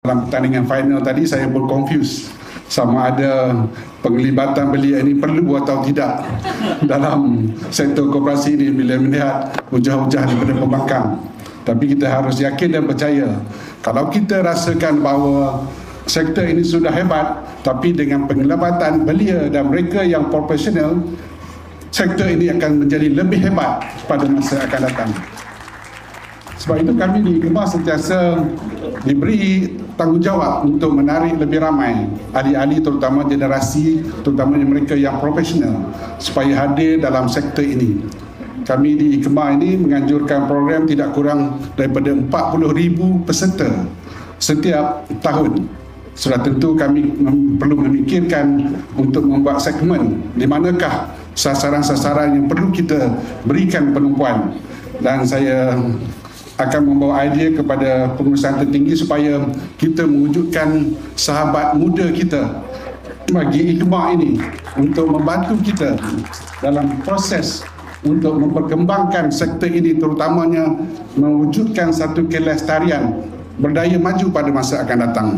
Dalam pertandingan final tadi saya pun confused sama ada penglibatan belia ini perlu atau tidak dalam sektor koperasi ini bila melihat hujah-hujah daripada pembangkang. Tapi kita harus yakin dan percaya kalau kita rasakan bahawa sektor ini sudah hebat, tapi dengan penglibatan belia dan mereka yang profesional, sektor ini akan menjadi lebih hebat pada masa akan datang. Sebab itu kami di Gemah sentiasa diberi tanggungjawab untuk menarik lebih ramai ahli-ahli, terutama generasi, terutamanya mereka yang profesional, supaya hadir dalam sektor ini. Kami di Gemah ini menganjurkan program tidak kurang daripada 40,000 peserta setiap tahun. Sudah tentu kami perlu memikirkan untuk membuat segmen di manakah sasaran-sasaran yang perlu kita berikan penumpuan, dan saya akan membawa idea kepada pengurusan tertinggi supaya kita mewujudkan sahabat muda kita bagi Ikhmah ini untuk membantu kita dalam proses untuk memperkembangkan sektor ini, terutamanya mewujudkan satu kelestarian berdaya maju pada masa akan datang.